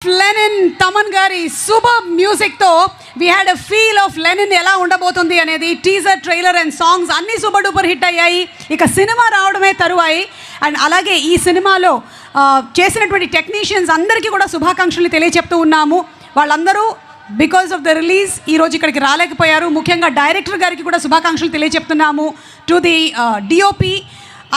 Lenin Thaman గారి super మ్యూజిక్తో we had a feel of Lenin ఎలా ఉండబోతుంది అనేది టీజర్ ట్రైలర్ అండ్ సాంగ్స్ అన్నీ సూపర్ డూపర్ హిట్ అయ్యాయి. ఇక సినిమా రావడమే తరువాయి. అండ్ అలాగే ఈ సినిమాలో చేసినటువంటి టెక్నీషియన్స్ అందరికీ కూడా శుభాకాంక్షలు తెలియచెప్తూ ఉన్నాము. వాళ్ళందరూ బికాస్ ఆఫ్ ద రిలీజ్ ఈరోజు ఇక్కడికి రాలేకపోయారు. ముఖ్యంగా డైరెక్టర్ గారికి కూడా శుభాకాంక్షలు తెలియచెప్తున్నాము. టు ది డిఓపి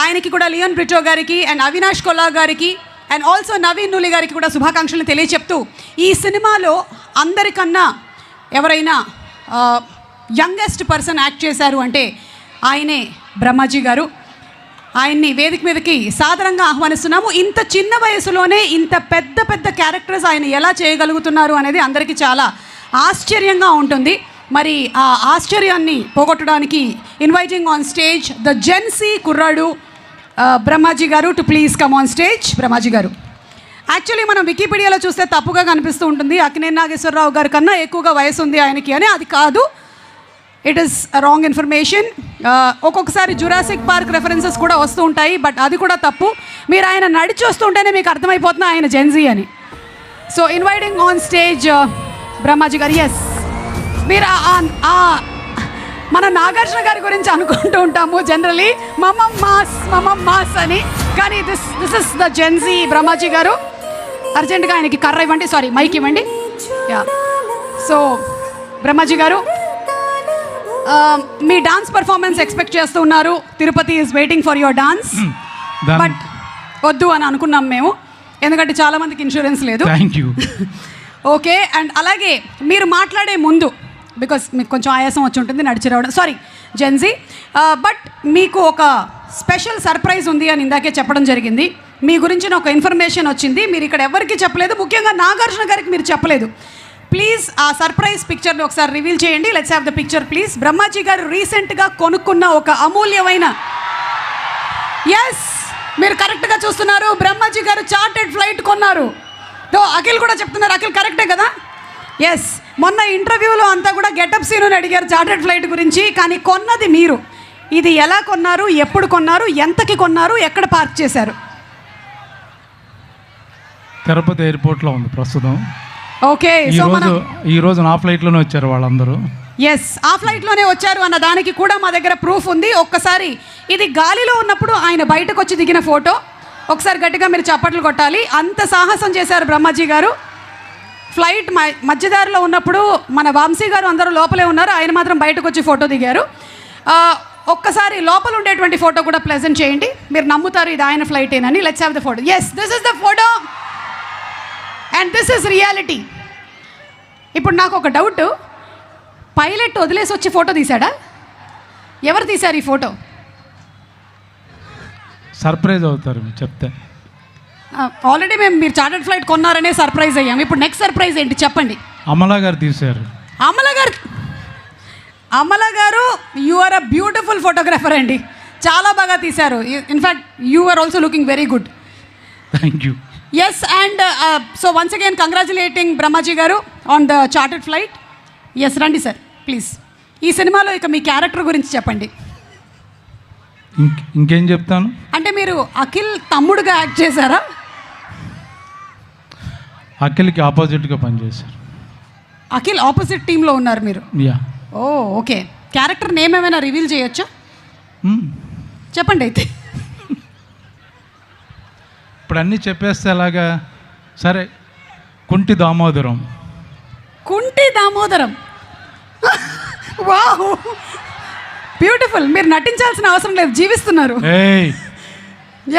ఆయనకి కూడా లియోన్ బ్రిటో గారికి అండ్ అవినాష్ కొల్లా గారికి అండ్ ఆల్సో నవీన్ నూలి గారికి కూడా శుభాకాంక్షలు తెలియచెప్తూ ఈ సినిమాలో అందరికన్నా ఎవరైనా యంగెస్ట్ పర్సన్ యాక్ట్ చేశారు అంటే ఆయనే బ్రహ్మాజీ గారు. ఆయన్ని వేదిక మీదకి సాదరంగా ఆహ్వానిస్తున్నాము. ఇంత చిన్న వయసులోనే ఇంత పెద్ద పెద్ద క్యారెక్టర్స్ ఆయన ఎలా చేయగలుగుతున్నారు అనేది అందరికీ చాలా ఆశ్చర్యంగా ఉంటుంది. మరి ఆ ఆశ్చర్యాన్ని పోగొట్టడానికి inviting on stage the Gen Z కుర్రాడు బ్రహ్మాజీ గారు to please come on stage. Brahmaji గారు యాక్చువల్లీ మనం వికీపీడియాలో చూస్తే తప్పుగా కనిపిస్తూ ఉంటుంది. అక్కినేని నాగేశ్వరరావు గారి కన్నా ఎక్కువగా వయసు ఉంది ఆయనకి అని. అది కాదు, ఇట్ ఈస్ రాంగ్ ఇన్ఫర్మేషన్. ఒక్కొక్కసారి జురాసిక్ పార్క్ రెఫరెన్సెస్ కూడా వస్తూ ఉంటాయి, బట్ అది కూడా తప్పు. మీరు ఆయన నడిచి వస్తుంటేనే మీకు అర్థమైపోతున్నా ఆయన జెన్జీ అని. So inviting on stage Brahmaji గారు. ఎస్, మీరు మన నాగార్జున గారి గురించి అనుకుంటూ ఉంటాము జనరలీ మమం మాస్ అని, కానీ this is the Gen Z Brahmaji గారు. అర్జెంటుగా ఆయనకి కర్ర ఇవ్వండి, సారీ మైక్ ఇవ్వండి. యా, సో బ్రహ్మాజీ గారు మీ డాన్స్ పర్ఫార్మెన్స్ ఎక్స్పెక్ట్ చేస్తూ ఉన్నారు. Tirupati is waiting for your dance. But వద్దు అని అనుకున్నాం మేము, ఎందుకంటే చాలామందికి ఇన్సూరెన్స్ లేదు. Thank you. ఓకే, అండ్ అలాగే మీరు మాట్లాడే ముందు, బికాస్ మీకు కొంచెం ఆయాసం వచ్చి ఉంటుంది నడిచి రావడం, సారీ జెన్జీ, బట్ మీకు ఒక స్పెషల్ సర్ప్రైజ్ ఉంది అని ఇందాకే చెప్పడం జరిగింది. మీ గురించిన ఒక ఇన్ఫర్మేషన్ వచ్చింది, మీరు ఇక్కడ ఎవరికి చెప్పలేదు, ముఖ్యంగా నాగార్జున గారికి మీరు చెప్పలేదు. ప్లీజ్ ఆ సర్ప్రైజ్ పిక్చర్ని ఒకసారి రివీల్ చేయండి. Let's have the picture please. Brahmaji గారు రీసెంట్గా కొనుక్కున్న ఒక అమూల్యమైన, ఎస్ మీరు కరెక్ట్గా చూస్తున్నారు, బ్రహ్మాజీ గారు చార్టెడ్ ఫ్లైట్ కొన్నారు. అఖిల్ కూడా చెప్తున్నారు, అఖిల్ కరెక్టే కదా? ఎస్, మొన్న ఇంటర్వ్యూలో అంతా కూడా గెటప్ సీనుని అడిగారు చార్టెడ్ ఫ్లైట్ గురించి, కానీ కొన్నది మీరు. ఇది ఎలా కొన్నారు, ఎప్పుడు కొన్నారు, ఎంతకి కొన్నారు, ఎక్కడ పార్క్ చేశారు? తిరుపతి ఎయిర్పోర్ట్లో ఉంది ప్రస్తుతం. ఓకే, సో ఈరోజు నా ఫ్లైట్లోనే వచ్చారు వాళ్ళందరూ. ఎస్, ఆ ఫ్లైట్లోనే వచ్చారు అన్న దానికి కూడా మా దగ్గర ప్రూఫ్ ఉంది. ఒక్కసారి ఇది గాలిలో ఉన్నప్పుడు ఆయన బయటకు వచ్చి దిగిన ఫోటో, ఒకసారి గట్టిగా మీరు చప్పట్లు కొట్టాలి. అంత సాహసం చేశారు బ్రహ్మాజీ గారు. ఫ్లైట్ మధ్యదారిలో ఉన్నప్పుడు మన వంశీ గారు అందరూ లోపలే ఉన్నారు, ఆయన మాత్రం బయటకు వచ్చి ఫోటో దిగారు. ఒక్కసారి లోపల ఉండేటువంటి ఫోటో కూడా ప్రెజెంట్ చేయండి, మీరు నమ్ముతారు ఇది ఆయన ఫ్లైట్ ఏనని. Let's have the photo. Yes, this is the photo and this is reality. ఇప్పుడు నాకు ఒక డౌట్, పైలట్ వదిలేసి వచ్చి ఫోటో తీశాడా? ఎవరు తీశారు ఈ ఫోటో? సర్ప్రైజ్ అవుతారు చెప్తే. ఆల్రెడీ మీరు చార్టర్డ్ ఫ్లైట్ కొన్నారనే సర్ప్రైజ్ అయ్యాం. ఇప్పుడు నెక్స్ట్ సర్ప్రైజ్ ఏంటి చెప్పండి. అమలా గారు తీశారు. అమలా గారు you are a beautiful photographer అండి, చాలా బాగా తీశారు. In fact you are also looking very good. Thank you. Yes, and so once again congratulating Brahmaji గారు on the chartered flight. Yes, రండి సార్ ప్లీజ్. ఈ సినిమాలో ఇక మీ క్యారెక్టర్ గురించి చెప్పండి. ఇంకేం చెప్తాను అంటే మీరు అఖిల్ తమ్ముడుగా యాక్ట్ చేశారా? అఖిల్కి ఆపోజిట్గా పనిచేశారు. అఖిల్ ఆపోజిట్ టీంలో ఉన్నారు మీరు? యా. ఓ ఓకే, క్యారెక్టర్ నేమ్ ఏమైనా రివీల్ చేయొచ్చా? చెప్పండి అయితే. ఇప్పుడు అన్నీ చెప్పేస్తే అలాగా. సరే, కుంటి దామోదరం. కుంటి దామోదరం, వావ్ బ్యూటిఫుల్. మీరు నటించాల్సిన అవసరం లేదు, జీవిస్తున్నారు.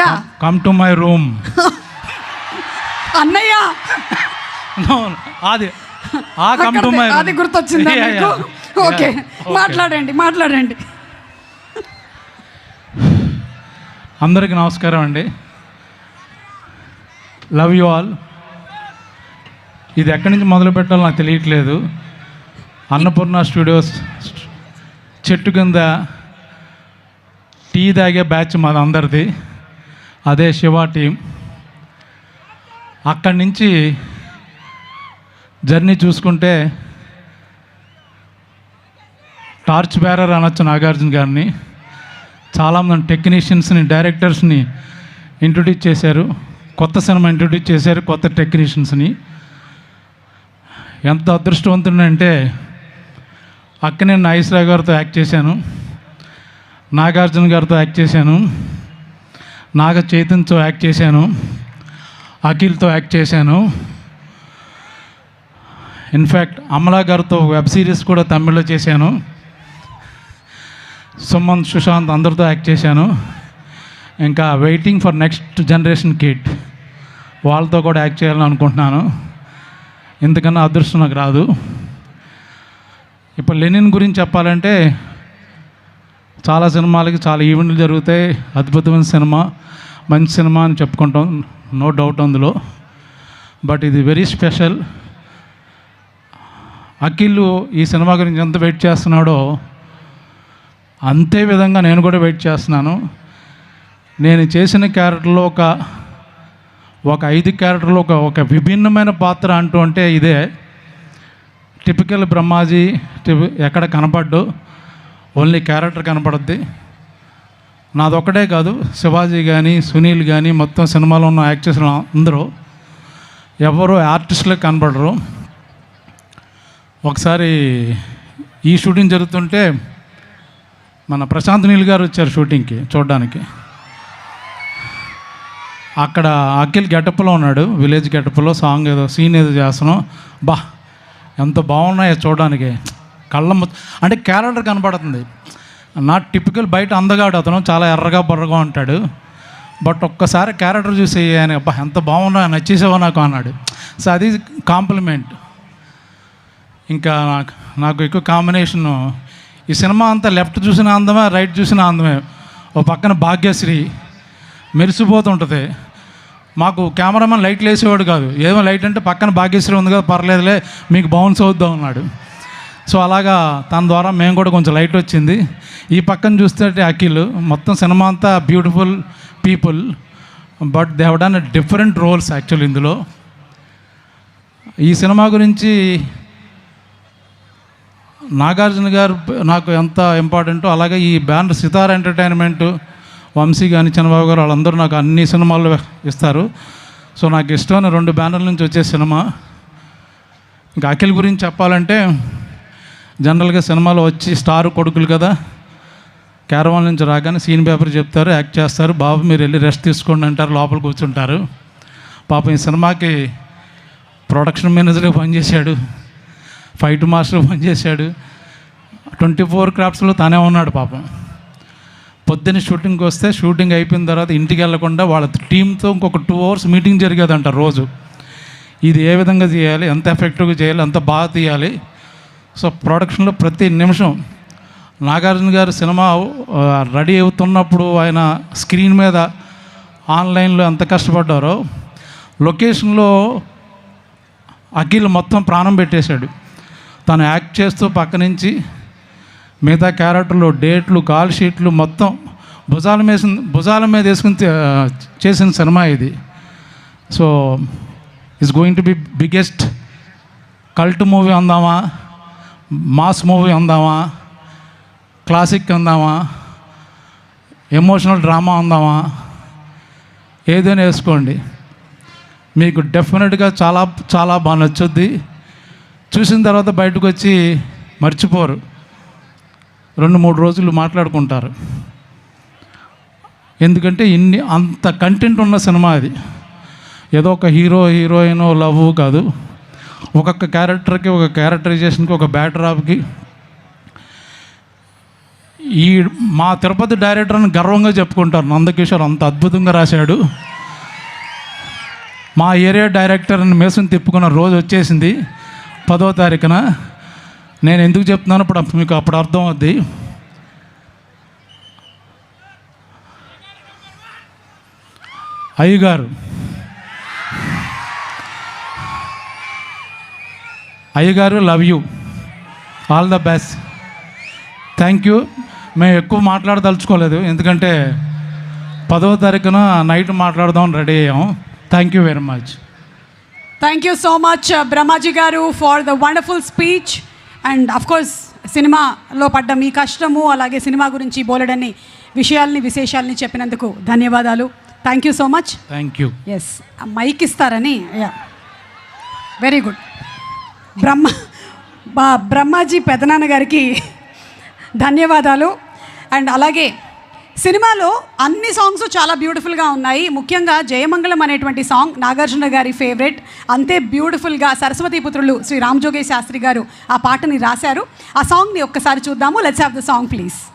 Yeah, come to my room. అన్నయ్య అది గుర్తొచ్చిందా మీకు? ఓకే, మాట్లాడండి. అందరికీ నమస్కారం అండి. Love you all. ఇది ఎక్కడి నుంచి మొదలు పెట్టాలో నాకు తెలియట్లేదు. అన్నపూర్ణ స్టూడియోస్ చెట్టు కింద టీ తాగే బ్యాచ్ మాది అందరిది, అదే శివ టీం. అక్కడి నుంచి జర్నీ చూసుకుంటే టార్చ్ బేరర్ అనొచ్చు నాగార్జున గారిని. చాలామంది టెక్నీషియన్స్ని, డైరెక్టర్స్ని ఇంట్రొడ్యూస్ చేశారు, కొత్త సినిమా ఇంట్రొడ్యూస్ చేశారు, కొత్త టెక్నీషియన్స్ని. ఎంత అదృష్టవంతుడంటే అక్కనే నాగేశ్వరరావు గారితో యాక్ట్ చేశాను, నాగార్జున గారితో యాక్ట్ చేశాను, నాగ చైతన్యతో యాక్ట్ చేశాను, అఖిల్తో యాక్ట్ చేశాను. ఇన్ఫ్యాక్ట్ అమలా గారితో వెబ్ సిరీస్ కూడా తమిళ్లో చేశాను. సుమంత్, సుశాంత్ అందరితో యాక్ట్ చేశాను. ఇంకా waiting for next generation kid, వాళ్ళతో కూడా యాక్ట్ చేయాలని అనుకుంటున్నాను. ఇంతకన్నా అదృష్టం నాకు రాదు. ఇప్పుడు లెనిన్ గురించి చెప్పాలంటే చాలా సినిమాలకి చాలా ఈవెంట్లు జరుగుతాయి. అద్భుతమైన సినిమా, మంచి సినిమా అని చెప్పుకుంటాం, నో డౌట్ అందులో. బట్ ఇది వెరీ స్పెషల్. అఖిల్ ఈ సినిమా గురించి ఎంత వెయిట్ చేస్తున్నాడో అంతే విధంగా నేను కూడా వెయిట్ చేస్తున్నాను. నేను చేసిన క్యారెక్టర్లో ఒక 5 క్యారెక్టర్లో ఒక విభిన్నమైన పాత్ర అంటూ అంటే ఇదే. టిపికల్ బ్రహ్మాజీ ఎక్కడ కనపడ్డు, ఓన్లీ క్యారెక్టర్ కనపడుద్ది. నాదొక్కడే కాదు, శివాజీ కానీ సునీల్ కానీ మొత్తం సినిమాలో ఉన్న యాక్టర్స్ అందరూ ఎవరు ఆర్టిస్టులకు కనపడరు. ఒకసారి ఈ షూటింగ్ జరుగుతుంటే మన ప్రశాంత్ నీల్ గారు వచ్చారు షూటింగ్కి చూడడానికి. అక్కడ అఖిల్ గెటప్లో ఉన్నాడు, విలేజ్ గెటప్లో సాంగ్ ఏదో సీన్ ఏదో చేస్తున్నాం. బా ఎంత బాగున్నాయో చూడడానికి, అంటే క్యారెక్టర్ కనపడుతుంది. నాట్ టిపికల్ బయట అందగాడు అతను, చాలా ఎర్రగా బొర్రగా ఉంటాడు. బట్ ఒక్కసారి క్యారెక్టర్ చూసి ఆయన అబ్బా ఎంత బాగున్నా, నచ్చేసావో నాకు అన్నాడు. సో అది కాంప్లిమెంట్. ఇంకా నాకు ఎక్కువ కాంబినేషను ఈ సినిమా అంతా లెఫ్ట్ చూసిన అందమే, రైట్ చూసిన అందమే. ఓ పక్కన భాగ్యశ్రీ మెరిసిపోతుంటుంది. మాకు కెమెరామెన్ లైట్లు వేసేవాడు కాదు, ఏమో లైట్ అంటే పక్కన భాగ్యశ్రీ ఉంది కదా పర్లేదులే మీకు బౌన్స్ అవుద్దాం అన్నాడు. సో అలాగా తన ద్వారా మేము కూడా కొంచెం లైట్ వచ్చింది. ఈ పక్కన చూస్తే అఖిల్, మొత్తం సినిమా అంతా beautiful people, but they have done different roles actual ఇందులో. ఈ సినిమా గురించి నాగార్జున గారు నాకు ఎంత ఇంపార్టెంటో, అలాగే ఈ బ్యానర్ సితార ఎంటర్టైన్మెంట్, వంశీ కానీ చంద్రబాబు గారు వాళ్ళందరూ నాకు అన్ని సినిమాల్లో ఇస్తారు. సో నాకు ఇష్టమైన 2 బ్యానర్ల నుంచి వచ్చే సినిమా. ఇంకా అఖిల్ గురించి చెప్పాలంటే జనరల్గా సినిమాలో వచ్చి స్టార్ కొడుకులు కదా, క్యారవాన్ నుంచి రాగానే సీన్ పేపర్ చెప్తారు, యాక్ట్ చేస్తారు, బాబు మీరు వెళ్ళి రెస్ట్ తీసుకోండి అంటారు, లోపల కూర్చుంటారు. పాపం ఈ సినిమాకి ప్రొడక్షన్ మేనేజర్గా పనిచేశాడు, ఫైట్ మాస్టర్ పనిచేశాడు, 24 క్రాఫ్ట్స్లో తనే ఉన్నాడు పాపం. పొద్దున్న షూటింగ్కి వస్తే షూటింగ్ అయిపోయిన తర్వాత ఇంటికి వెళ్లకుండా వాళ్ళ టీంతో ఇంకొక 2 hours మీటింగ్ జరిగేదంట రోజు. ఇది ఏ విధంగా చేయాలి, ఎంత ఎఫెక్టివ్గా చేయాలి, ఎంత బాగా తీయాలి. సో ప్రొడక్షన్లో ప్రతి నిమిషం నాగార్జున గారు సినిమా రెడీ అవుతున్నప్పుడు ఆయన స్క్రీన్ మీద ఆన్లైన్లో ఎంత కష్టపడ్డారో, లొకేషన్లో అఖిల్ మొత్తం ప్రాణం పెట్టేశాడు. తను యాక్ట్ చేస్తూ పక్క నుంచి మిగతా క్యారెక్టర్లు, డేట్లు, కాల్ షీట్లు మొత్తం భుజాల మీద వేసుకుని చేసిన సినిమా ఇది. So it's going to be biggest cult movie అందామా, మాస్ మూవీ అందామా, క్లాసిక్ అందామా, ఎమోషనల్ డ్రామా అందామా, ఏదైనా వేసుకోండి, మీకు డెఫినెట్గా చాలా చాలా బాగా నచ్చుద్ది. చూసిన తర్వాత బయటకు వచ్చి మర్చిపోరు, 2-3 రోజులు మాట్లాడుకుంటారు. ఎందుకంటే అంత కంటెంట్ ఉన్న సినిమా అది. ఏదో ఒక హీరోయిన్ లవ్ కాదు, ఒక్కొక్క క్యారెక్టర్కి, ఒక క్యారెక్టరైజేషన్కి, ఒక బ్యాక్డ్రాప్కి. మా తిరుపతి డైరెక్టర్ని గర్వంగా చెప్పుకుంటారు, నందకిషోర్ అంత అద్భుతంగా రాశాడు. మా ఏరియా డైరెక్టర్ని మేసం తిప్పుకున్న రోజు వచ్చేసింది 10వ తారీఖున. నేను ఎందుకు చెప్తున్నాను ఇప్పుడు మీకు అప్పుడు అర్థం అవుద్ది. అయ్యగారు love you, all the best, thank you. మేము ఎక్కువ మాట్లాడదలుచుకోలేదు, ఎందుకంటే 10వ తారీఖున నైట్ మాట్లాడదాం రెడీ అయ్యాం. Thank you very much. Thank you so much Brahmaji గారు for the wonderful speech. And of course సినిమాలో పడ్డ మీ కష్టము, అలాగే సినిమా గురించి బోలెడన్ని విశేషాలని చెప్పినందుకు ధన్యవాదాలు. Thank you so much. Thank you. Yes, mike ఇస్తారని. Yeah, very good. బ్రహ్మాజీ పెదనాన్న గారికి ధన్యవాదాలు. అండ్ అలాగే సినిమాలో అన్ని సాంగ్స్ చాలా బ్యూటిఫుల్గా ఉన్నాయి. ముఖ్యంగా జయమంగళం అనేటువంటి సాంగ్ నాగార్జున గారి ఫేవరెట్. అంతే బ్యూటిఫుల్గా సరస్వతి పుత్రులు శ్రీ రామజోగయ్య శాస్త్రి గారు ఆ పాటని రాశారు. ఆ సాంగ్ని ఒక్కసారి చూద్దాము. Let's have the song please.